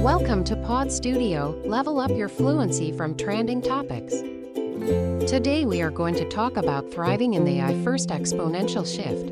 Welcome to Pod Studio, level up your fluency from trending topics. Today we are going to talk about thriving in the AI-first exponential shift.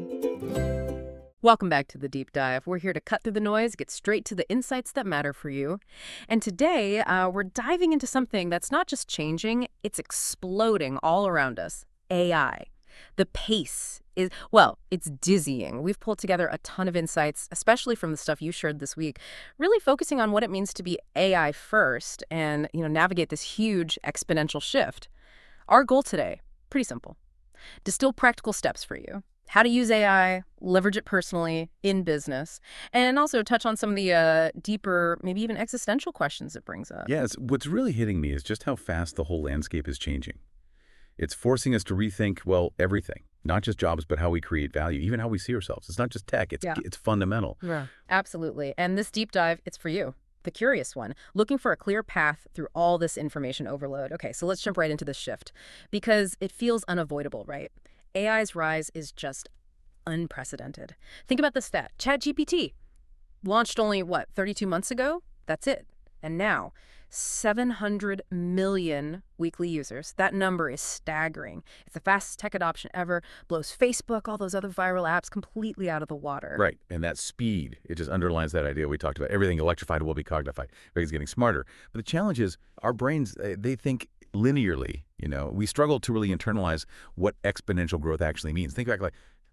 Welcome back to the deep dive. We're here to cut through the noise, get straight to the insights that matter for you. And today, we're diving into something that's not just changing, it's exploding all around us, AI. The pace is, well, it's dizzying. We've pulled together a ton of insights, especially from the stuff you shared this week, really focusing on what it means to be AI first and, navigate this huge exponential shift. Our goal today, pretty simple. Distill practical steps for you. How to use AI, leverage it personally, in business, and also touch on some of the deeper, maybe even existential questions it brings up. Yes, what's really hitting me is just how fast the whole landscape is changing. It's forcing us to rethink, well, everything. Not just jobs, but how we create value, even how we see ourselves. It's not just tech, it's fundamental. Yeah, absolutely. And this deep dive, it's for you, the curious one, looking for a clear path through all this information overload. Okay, so let's jump right into this shift, because it feels unavoidable, right? AI's rise is just unprecedented. Think about the stat. ChatGPT launched only, 32 months ago? That's it. And now, 700 million weekly users. That number is staggering. It's the fastest tech adoption ever, blows Facebook, all those other viral apps completely out of the water. Right, and that speed, it just underlines that idea we talked about. Everything electrified will be cognified. Everything's getting smarter. But the challenge is our brains, they think linearly. We struggle to really internalize what exponential growth actually means. Think back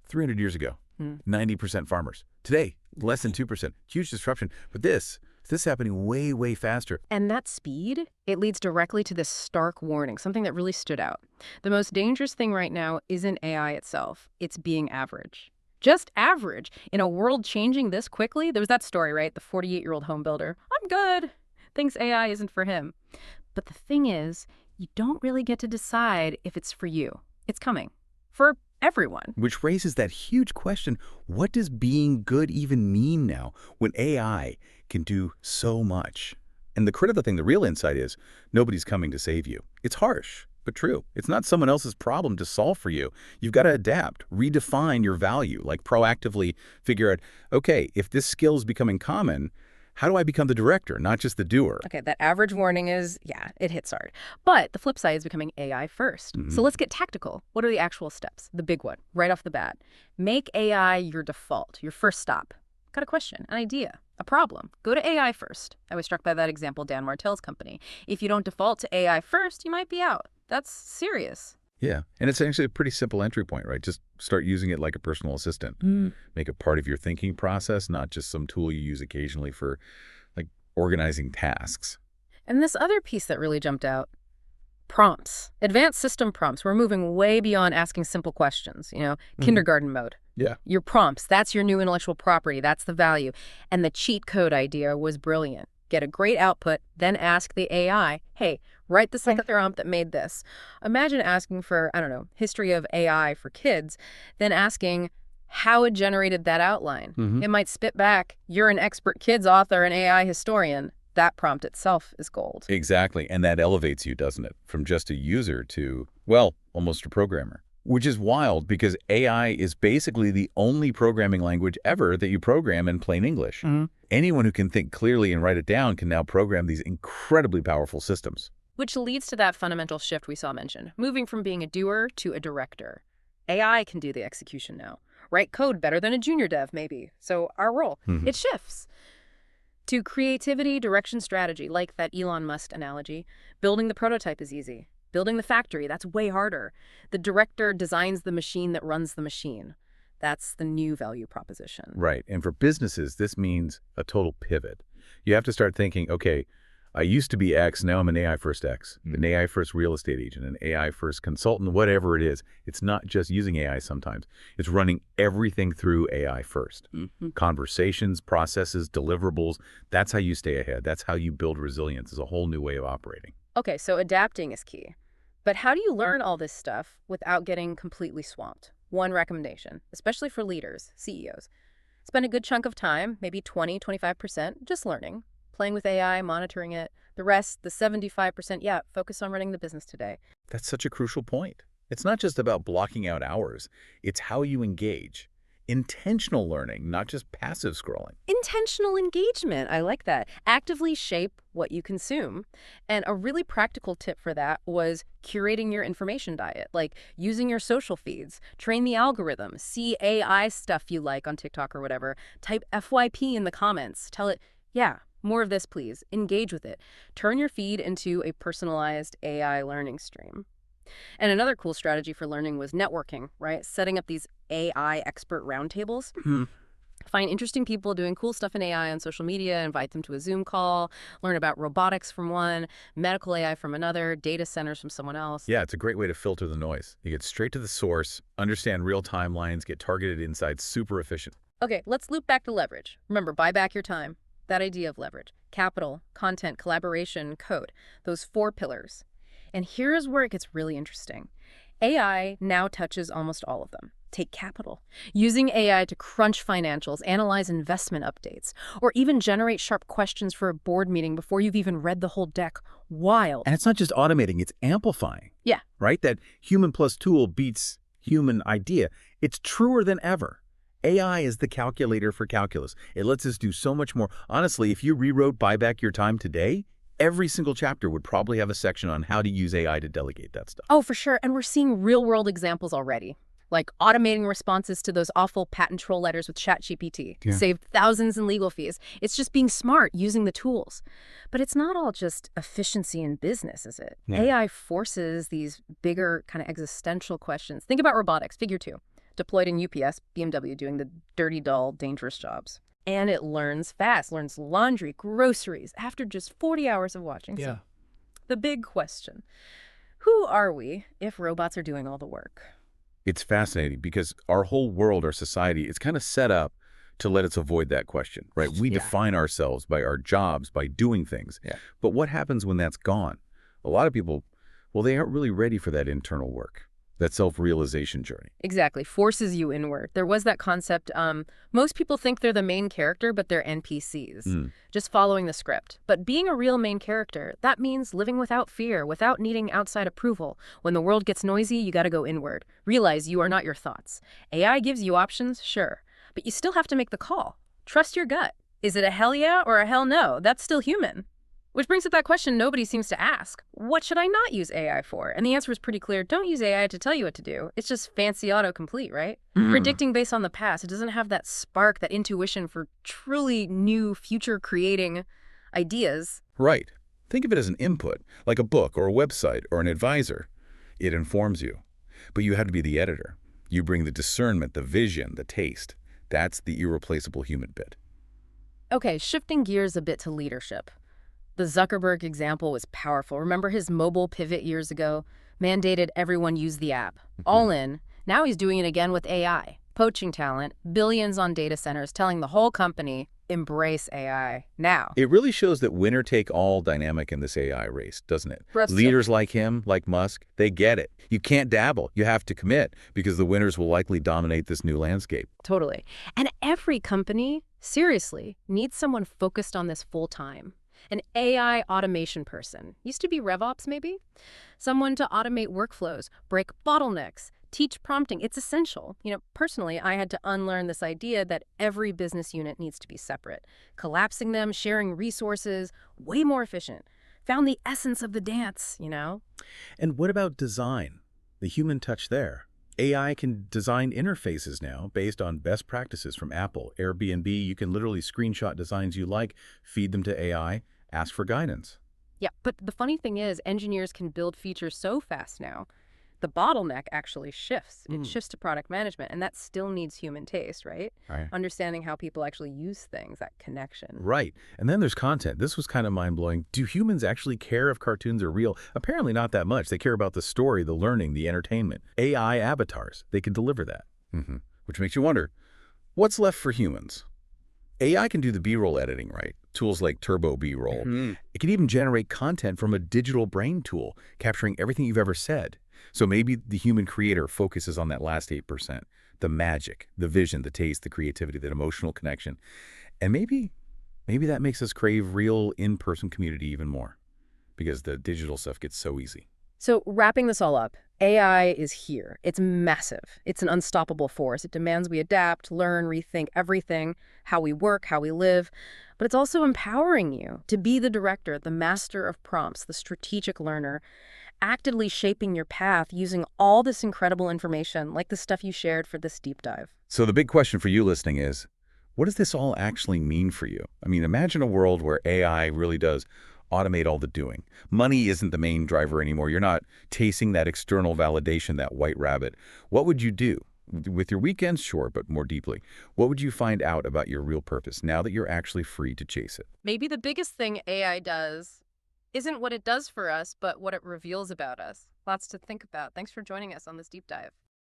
300 years ago, 90% farmers. Today, less than 2%. Huge disruption. But this happening way, way faster. And that speed, it leads directly to this stark warning, something that really stood out. The most dangerous thing right now isn't AI itself. It's being average. Just average. In a world changing this quickly, there was that story, right? The 48-year-old home builder. I'm good. Thinks AI isn't for him. But the thing is, you don't really get to decide if it's for you. It's coming. For everyone. Which raises that huge question, what does being good even mean now when AI can do so much? And the critical thing, the real insight is, nobody's coming to save you. It's harsh, but true. It's not someone else's problem to solve for you. You've got to adapt, redefine your value, proactively figure out, okay, if this skill is becoming common, how do I become the director, not just the doer? Okay, that average warning is, it hits hard. But the flip side is becoming AI first. So let's get tactical. What are the actual steps? The big one, right off the bat. Make AI your default, your first stop. Got a question, an idea, a problem. Go to AI first. I was struck by that example, Dan Martell's company. If you don't default to AI first, you might be out. That's serious. Yeah, and it's actually a pretty simple entry point, right? Just start using it like a personal assistant. Make it part of your thinking process, not just some tool you use occasionally for organizing tasks. And this other piece that really jumped out, prompts. Advanced system prompts. We're moving way beyond asking simple questions, kindergarten mode. Yeah. Your prompts, that's your new intellectual property. That's the value. And the cheat code idea was brilliant. Get a great output, then ask the AI, hey, write the second prompt that made this. Imagine asking for, history of AI for kids, then asking how it generated that outline. It might spit back, you're an expert kids author and AI historian. That prompt itself is gold. Exactly, and that elevates you, doesn't it? From just a user to, well, almost a programmer. Which is wild because AI is basically the only programming language ever that you program in plain English. Anyone who can think clearly and write it down can now program these incredibly powerful systems. Which leads to that fundamental shift we saw mentioned, moving from being a doer to a director. AI can do the execution now. Write code better than a junior dev, maybe. So our role, it shifts to creativity, direction, strategy, like that Elon Musk analogy. Building the prototype is easy. Building the factory, that's way harder. The director designs the machine that runs the machine. That's the new value proposition. Right. And for businesses, this means a total pivot. You have to start thinking, okay, I used to be X, now I'm an AI first X, an AI first real estate agent, an AI first consultant, whatever it is. It's not just using AI sometimes. It's running everything through AI first. Conversations, processes, deliverables, that's how you stay ahead. That's how you build resilience. It's a whole new way of operating. Okay, so adapting is key. But how do you learn all this stuff without getting completely swamped? One recommendation, especially for leaders, CEOs. Spend a good chunk of time, maybe 20-25%, just learning, playing with AI, monitoring it. The rest, the 75%, focus on running the business today. That's such a crucial point. It's not just about blocking out hours. It's how you engage. intentional learning, not just passive scrolling. Intentional engagement. I like that. Actively shape what you consume. And a really practical tip for that was curating your information diet, like using your social feeds, train the algorithm, see AI stuff you like on TikTok or whatever, type FYP in the comments, tell it, yeah, more of this, please. Engage with it. Turn your feed into a personalized AI learning stream. And another cool strategy for learning was networking, right? Setting up these AI expert roundtables. Find interesting people doing cool stuff in AI on social media, invite them to a Zoom call, learn about robotics from one, medical AI from another, data centers from someone else. Yeah, it's a great way to filter the noise. You get straight to the source, understand real timelines, get targeted insights, super efficient. Okay, let's loop back to leverage. Remember, buy back your time. That idea of leverage. Capital, content, collaboration, code. Those 4 pillars. And here's where it gets really interesting. AI now touches almost all of them. Take capital. Using AI to crunch financials, analyze investment updates, or even generate sharp questions for a board meeting before you've even read the whole deck. Wild. And it's not just automating, it's amplifying. Yeah. Right? That human plus tool beats human idea. It's truer than ever. AI is the calculator for calculus. It lets us do so much more. Honestly, if you rewrote Buy Back Your Time today, every single chapter would probably have a section on how to use AI to delegate that stuff. Oh, for sure. And we're seeing real-world examples already. Like automating responses to those awful patent troll letters with ChatGPT. Yeah. Saved thousands in legal fees. It's just being smart, using the tools. But it's not all just efficiency in business, is it? Yeah. AI forces these bigger kind of existential questions. Think about robotics, figure 2. Deployed in UPS, BMW doing the dirty, dull, dangerous jobs. And it learns fast, learns laundry, groceries, after just 40 hours of watching. Yeah. So, the big question, who are we if robots are doing all the work? It's fascinating because our whole world, our society, it's kind of set up to let us avoid that question, right? We define ourselves by our jobs, by doing things. Yeah. But what happens when that's gone? A lot of people, well, they aren't really ready for that internal work, that self-realization journey. Exactly. Forces you inward. There was that concept. Most people think they're the main character, but they're NPCs, just following the script. But being a real main character, that means living without fear, without needing outside approval. When the world gets noisy, you got to go inward. Realize you are not your thoughts. AI gives you options, sure, but you still have to make the call. Trust your gut. Is it a hell yeah or a hell no? That's still human. Which brings up that question nobody seems to ask. What should I not use AI for? And the answer is pretty clear. Don't use AI to tell you what to do. It's just fancy autocomplete, right? Predicting based on the past. It doesn't have that spark, that intuition for truly new future-creating ideas. Right. Think of it as an input, like a book or a website or an advisor. It informs you. But you have to be the editor. You bring the discernment, the vision, the taste. That's the irreplaceable human bit. Okay, shifting gears a bit to leadership. The Zuckerberg example was powerful. Remember his mobile pivot years ago? Mandated everyone use the app. All in. Now he's doing it again with AI. Poaching talent, billions on data centers, telling the whole company, embrace AI now. It really shows that winner-take-all dynamic in this AI race, doesn't it? That's Leaders like him, like Musk, they get it. You can't dabble. You have to commit because the winners will likely dominate this new landscape. Totally. And every company, seriously, needs someone focused on this full time. An AI automation person. Used to be RevOps, maybe? Someone to automate workflows, break bottlenecks, teach prompting. It's essential. You know, personally, I had to unlearn this idea that every business unit needs to be separate. Collapsing them, sharing resources, way more efficient. Found the essence of the dance, you know? And what about design? The human touch there. AI can design interfaces now based on best practices from Apple, Airbnb. You can literally screenshot designs you like, feed them to AI, ask for guidance. Yeah, but the funny thing is, engineers can build features so fast now, the bottleneck actually shifts. It shifts to product management, and that still needs human taste, right? Right. Understanding how people actually use things, that connection. Right. And then there's content. This was kind of mind-blowing. Do humans actually care if cartoons are real? Apparently not that much. They care about the story, the learning, the entertainment. AI avatars, they can deliver that. Which makes you wonder, what's left for humans? AI can do the B-roll editing, right? Tools like Turbo B-roll. It can even generate content from a digital brain tool, capturing everything you've ever said. So maybe the human creator focuses on that last 8%, the magic, the vision, the taste, the creativity, that emotional connection. And maybe that makes us crave real in-person community even more because the digital stuff gets so easy. So wrapping this all up, AI is here. It's massive. It's an unstoppable force. It demands we adapt, learn, rethink everything, how we work, how we live. But it's also empowering you to be the director, the master of prompts, the strategic learner, actively shaping your path using all this incredible information, like the stuff you shared for this deep dive. So the big question for you listening is, what does this all actually mean for you? I mean, imagine a world where AI really does automate all the doing. Money isn't the main driver anymore. You're not chasing that external validation, that white rabbit. What would you do? With your weekends, sure, but more deeply. What would you find out about your real purpose now that you're actually free to chase it? Maybe the biggest thing AI does isn't what it does for us, but what it reveals about us. Lots to think about. Thanks for joining us on this deep dive.